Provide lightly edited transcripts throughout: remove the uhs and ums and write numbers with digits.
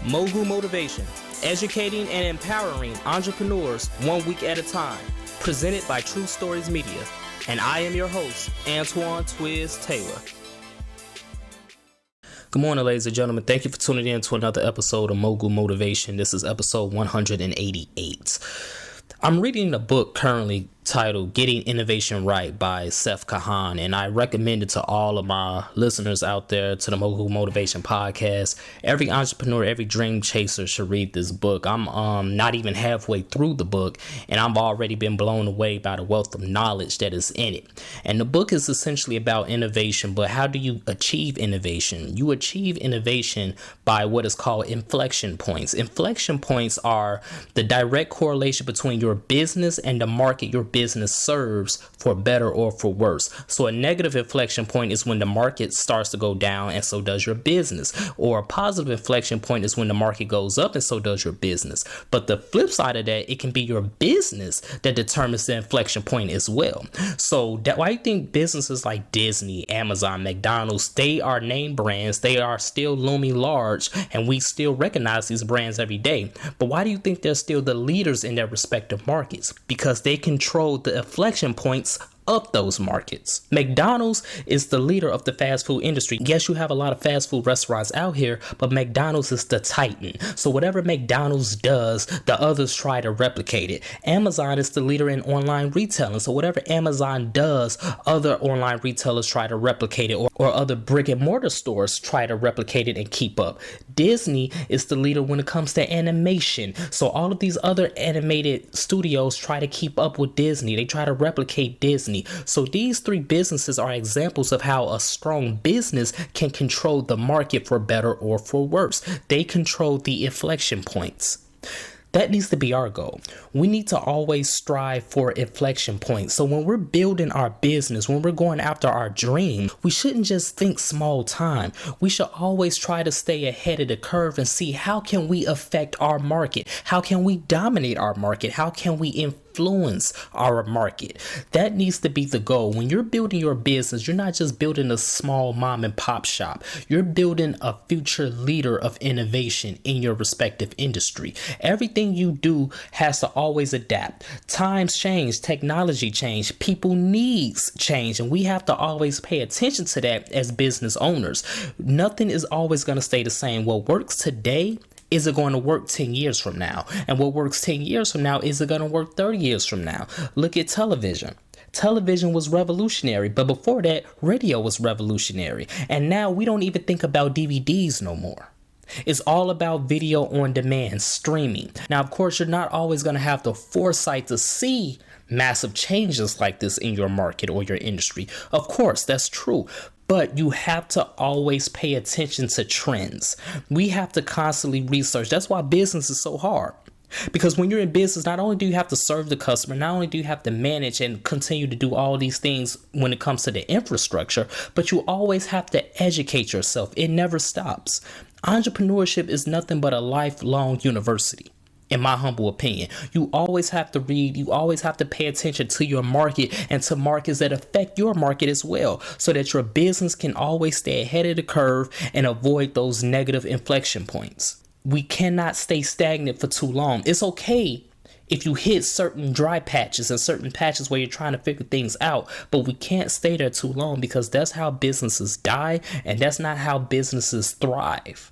Mogul Motivation, educating and empowering entrepreneurs 1 week at a time. Presented by True Stories Media. And I am your host, Antoine Twiz Taylor. Good morning, ladies and gentlemen. Thank you for tuning in to another episode of Mogul Motivation. This is episode 188. I'm reading a book currently titled Getting Innovation Right by Seth Kahan, and I recommend it to all of my listeners out there, to the Mogul Motivation podcast. Every entrepreneur, every dream chaser should read this book. I'm not even halfway through the book, and I've already been blown away by the wealth of knowledge that is in it. And the book is essentially about innovation, but how do you achieve innovation? You achieve innovation by what is called inflection points. Inflection points are the direct correlation between your business and the market your business serves, for better or for worse. So a negative inflection point is when the market starts to go down and so does your business. Or a positive inflection point is when the market goes up and so does your business. But the flip side of that, it can be your business that determines the inflection point as well. So that why you think businesses like Disney, Amazon, McDonald's, they are name brands. They are still looming large and we still recognize these brands every day. But why do you think they're still the leaders in their respective markets? Because they control the inflection points of those markets. McDonald's is the leader of the fast food industry. Yes, you have a lot of fast food restaurants out here, but McDonald's is the titan. So whatever McDonald's does, the others try to replicate it. Amazon is the leader in online retailing. So whatever Amazon does, other online retailers try to replicate it, or other brick and mortar stores try to replicate it and keep up. Disney is the leader when it comes to animation. So all of these other animated studios try to keep up with Disney. They try to replicate Disney. So these three businesses are examples of how a strong business can control the market for better or for worse. They control the inflection points. That needs to be our goal. We need to always strive for inflection points. So when we're building our business, when we're going after our dream, we shouldn't just think small time. We should always try to stay ahead of the curve and see how can we affect our market? How can we dominate our market? How can we influence our market? That needs to be the goal. When you're building your business, you're not just building a small mom and pop shop. You're building a future leader of innovation in your respective industry. Everything you do has to always adapt. Times change, technology change, people needs change, and we have to always pay attention to that as business owners. Nothing is always going to stay the same. What works today, is it going to work 10 years from now? And what works 10 years from now, is it going to work 30 years from now? Look at television. Television was revolutionary, but before that, radio was revolutionary. And now we don't even think about DVDs no more. It's all about video on demand, streaming. Now, of course, you're not always going to have the foresight to see massive changes like this in your market or your industry. Of course, that's true. But you have to always pay attention to trends. We have to constantly research. That's why business is so hard. Because when you're in business, not only do you have to serve the customer, not only do you have to manage and continue to do all these things when it comes to the infrastructure, but you always have to educate yourself. It never stops. Entrepreneurship is nothing but a lifelong university. In my humble opinion, you always have to read, you always have to pay attention to your market and to markets that affect your market as well, so that your business can always stay ahead of the curve and avoid those negative inflection points. We cannot stay stagnant for too long. It's okay if you hit certain dry patches and certain patches where you're trying to figure things out, but we can't stay there too long, because that's how businesses die and that's not how businesses thrive.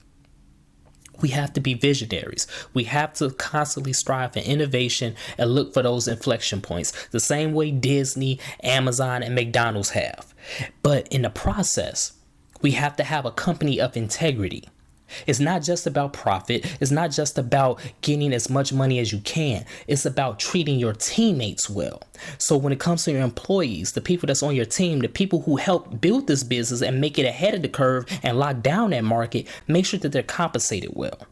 We have to be visionaries. We have to constantly strive for innovation and look for those inflection points, the same way Disney, Amazon, and McDonald's have. But in the process, we have to have a company of integrity. It's not just about profit. It's not just about getting as much money as you can. It's about treating your teammates well. So when it comes to your employees, the people that's on your team, the people who help build this business and make it ahead of the curve and lock down that market, make sure that they're compensated well.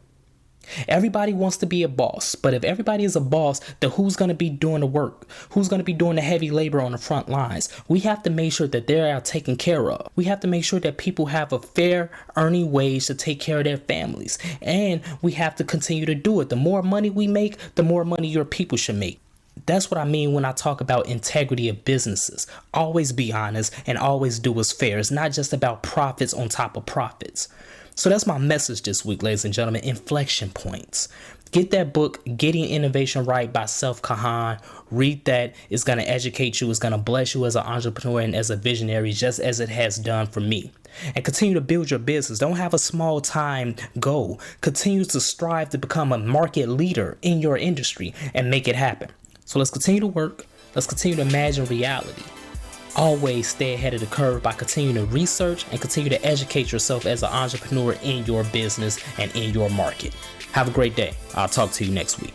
Everybody wants to be a boss, but if everybody is a boss, then who's going to be doing the work? Who's going to be doing the heavy labor on the front lines? We have to make sure that they're taken care of. We have to make sure that people have a fair earning wage to take care of their families. And we have to continue to do it. The more money we make, the more money your people should make. That's what I mean when I talk about integrity of businesses. Always be honest and always do what's fair. It's not just about profits on top of profits. So that's my message this week, ladies and gentlemen. Inflection points. Get that book, Getting Innovation Right by Seth Kahan. Read that. It's going to educate you. It's going to bless you as an entrepreneur and as a visionary, just as it has done for me. And continue to build your business. Don't have a small time goal. Continue to strive to become a market leader in your industry and make it happen. So let's continue to work. Let's continue to imagine reality. Always stay ahead of the curve by continuing to research and continue to educate yourself as an entrepreneur in your business and in your market. Have a great day. I'll talk to you next week.